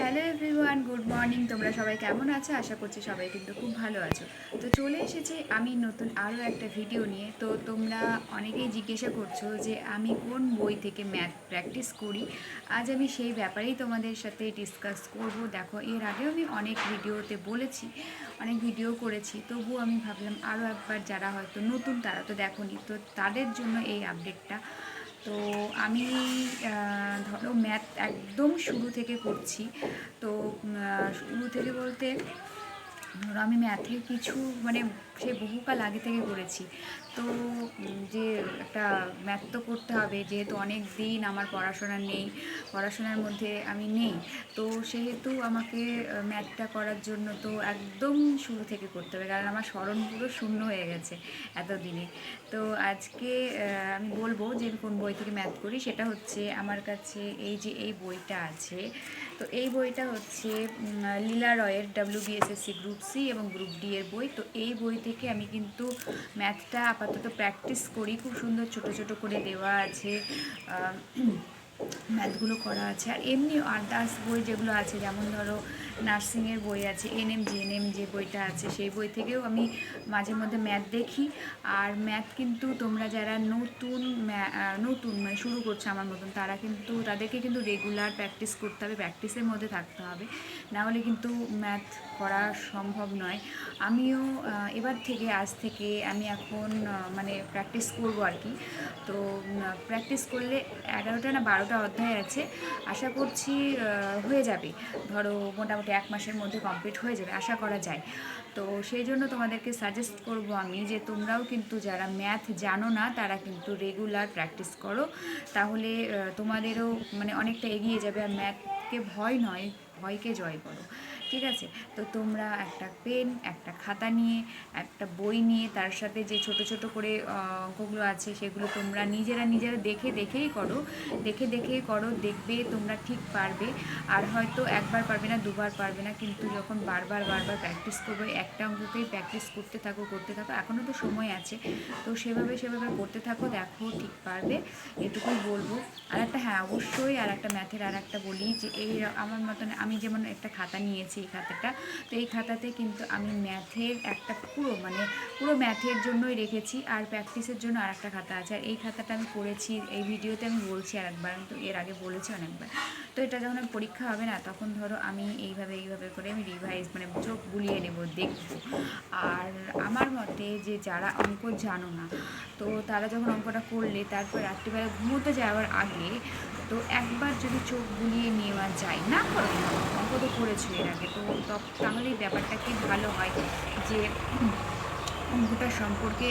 Hello everyone, good morning. তোমরা সবাই কেমন আছো? আশা করছি সবাই কিন্তু খুব ভালো আছো। তো চলে এসেছি আমি নতুন আরও একটা ভিডিও নিয়ে। তো তোমরা অনেকেই জিজ্ঞাসা করছো যে আমি কোন বই থেকে ম্যাথ প্র্যাকটিস করি। আজ আমি সেই ব্যাপারেই তোমাদের সাথে ডিসকাস করব। দেখো, এর আগেও আমি অনেক ভিডিওতে বলেছি, অনেক ভিডিও করেছি, তবুও আমি ভাবলাম আরও একবার যারা হয়তো নতুন তারা তো দেখোনি, তো তাদের জন্য এই আপডেটটা। তো আমি ধরো ম্যাথ একদম শুরু থেকে করছি। তো শুরু থেকে বলতে ধরো আমি ম্যাথের কিছু মানে সে বহুকাল আগে থেকে করেছি। তো যে একটা ম্যাথ তো করতে হবে, যেহেতু অনেক দিন আমার পড়াশোনা নেই, পড়াশোনার মধ্যে আমি নেই। তো সেহেতু আমাকে ম্যাথটা করার জন্য তো একদম শুরু থেকে করতে হবে, কারণ আমার স্মরণ পুরো শূন্য হয়ে গেছে এতদিনে। তো আজকে আমি বলবো যে আমি কোন বই থেকে ম্যাথ করি। সেটা হচ্ছে আমার কাছে এই যে এই বইটা আছে। তো এই বইটা হচ্ছে লীলা রয়ের WBSSC গ্রুপ সি এবং গ্রুপ ডি এর বই। তো এই বই থেকে আমি কিন্তু ম্যাথটা আপাতত প্র্যাকটিস করি। খুব সুন্দর ছোট ছোট করে দেওয়া আছে, ম্যাথগুলো করা আছে। আর এমনি আদার্স বই যেগুলো আছে, যেমন ধরো নার্সিংয়ের বই আছে, এনএম জিএনএম যে বইটা আছে, সেই বই থেকেও আমি মাঝে মধ্যে ম্যাথ দেখি। আর ম্যাথ কিন্তু তোমরা যারা নতুন নতুন মানে শুরু করছে আমার মতন, তারা কিন্তু তাদেরকে কিন্তু রেগুলার প্র্যাকটিস করতে হবে, প্র্যাকটিসের মধ্যে থাকতে হবে, না হলে কিন্তু ম্যাথ করা সম্ভব নয়। আমিও এবার থেকে আজ থেকে আমি এখন মানে প্র্যাকটিস করবো আর কি। তো প্র্যাকটিস করলে 11টা না 12টা অধ্যায় আছে, আশা করছি হয়ে যাবে। ধরো মোটামুটি 1 মাসের মধ্যে কমপ্লিট হয়ে যাবে আশা করা যায়। তো সেই জন্য তোমাদেরকে সাজেস্ট করব আমি যে তোমরাও কিন্তু যারা ম্যাথ জানো না তারা কিন্তু রেগুলার প্র্যাকটিস করো, তাহলে তোমাদেরও মানে অনেকটা এগিয়ে যাবে। আর ম্যাথকে ভয় নয়, ভয়কে জয় করো, ঠিক আছে? তো তোমরা একটা পেন, একটা খাতা নিয়ে, একটা বই নিয়ে, তার সাথে যে ছোট ছোট করে অঙ্কগুলো আছে সেগুলো তোমরা নিজেরা নিজেরা দেখেই করো, দেখেই করো, দেখবে তোমরা ঠিক পারবে। আর হয়তো একবার পারবে না, দুবার পারবে না, কিন্তু যখন বারবার প্র্যাকটিস করবে, একটা অঙ্ককেই প্র্যাকটিস করতে থাকো, এখনও তো সময় আছে। তো সেভাবে করতে থাকো, দেখো ঠিক পারবে, এটুকুই বলবো। আর একটা, হ্যাঁ অবশ্যই আর একটা ম্যাথের আর একটা বলি যে এই আমার মতন আমি যেমন একটা খাতা নিয়েছি, এই খাতাটা, তো এই খাতাতে কিন্তু আমি ম্যাথের একটা পুরো ম্যাথের জন্যই রেখেছি, আর প্র্যাকটিসের জন্য আর একটা খাতা আছে। আর এই খাতাটা আমি করেছি, এই ভিডিওতে আমি বলছি আর একবার, আমি তো এর আগে বলেছি অনেকবার। তো এটা যখন পরীক্ষা হবে না, তখন ধরো আমি এইভাবে করে আমি রিভাইজ মানে চোখ বুলিয়ে নেব, দেখব। আর আমার মতে যে যারা অঙ্ক জানো না, তো তারা যখন অঙ্কটা করলে তারপর রাত্রিবেলা ঘুমোতে যাওয়ার আগে তো একবার যদি চোখ বুলিয়ে নেওয়া যায়, না করো না, অঙ্ক তো করেছো এর আগে, তো তাহলেই ব্যাপারটা কি ভালো হয় যে অঙ্কটা সম্পর্কে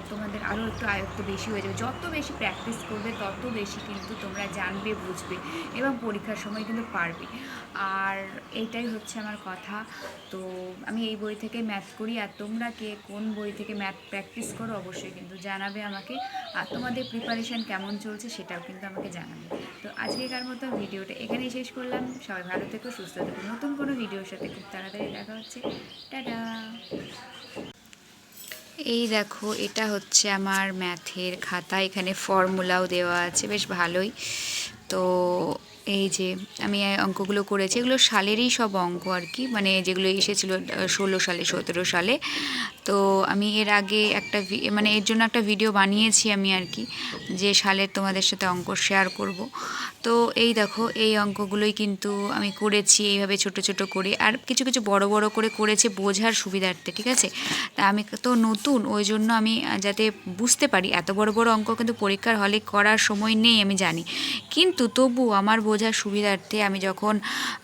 তোমাদের আরও একটু আয়ত্ত বেশি হয়ে যাবে। যত বেশি প্র্যাকটিস করবে তত বেশি কিন্তু তোমরা জানবে, বুঝবে এবং পরীক্ষার সময় কিন্তু পারবে। আর এইটাই হচ্ছে আমার কথা। তো আমি এই বই থেকে ম্যাথ করি। আর তোমরা কে কোন বই থেকে ম্যাথ প্র্যাকটিস করো অবশ্যই কিন্তু জানাবে আমাকে। আর তোমাদের প্রিপারেশান কেমন চলছে সেটাও কিন্তু আমাকে জানাবে। তো আজকেকার মতো ভিডিওটা এখানেই শেষ করলাম। সবাই ভালো থেকো, সুস্থ থেকো। নতুন কোনো ভিডিওর সাথে খুব তাড়াতাড়ি দেখা হচ্ছে। টাটা। এই দেখো, এটা হচ্ছে আমার ম্যাথের খাতা, এখানে ফর্মুলাও দেওয়া আছে, বেশ ভালোই। তো এই যে আমি অঙ্কগুলো করেছি, এগুলো সালেরই সব অঙ্ক আর কি, মানে যেগুলো এসেছিলো 16 সালে 17 সালে। তো আমি এর আগে একটা মানে এর জন্য একটা ভিডিও বানিয়েছি আমি আর কি, যে সালের তোমাদের সাথে অঙ্ক শেয়ার করব। তো এই দেখো, এই অঙ্কগুলোই কিন্তু আমি করেছি এইভাবে ছোট ছোট করে, আর কিছু কিছু বড় বড় করে করেছি বোঝার সুবিধার্থে, ঠিক আছে? তা আমি তো নতুন, ওই জন্য আমি যাতে বুঝতে পারি, এত বড় বড় অঙ্ক কিন্তু পরীক্ষার হলে করার সময় নেই আমি জানি, কিন্তু তবু আমার বোঝার সুবিধার্থে আমি যখন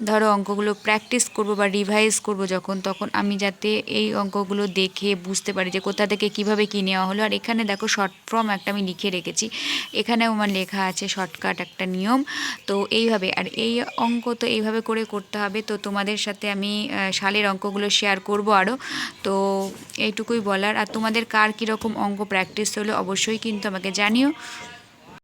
ধরো অঙ্কগুলো প্র্যাকটিস করব বা রিভাইজ করব যখন, তখন আমি যাতে এই অঙ্কগুলো দেখে বুঝতে পারি যে কোথা থেকে কিভাবে কী নেওয়া হলো। আর এখানে দেখো শর্ট ফর্ম একটা আমি লিখে রেখেছি, এখানেও আমার লেখা আছে শর্টকাট একটা নিয়ম। তো এইভাবে, আর এই অঙ্ক তো এইভাবে করে করতে হবে। তো তোমাদের সাথে আমি সালের অঙ্কগুলো শেয়ার করব আরও। তো এইটুকুই বলার। আর তোমাদের কার কীরকম অঙ্ক প্র্যাকটিস হলো অবশ্যই কিন্তু আমাকে জানিও।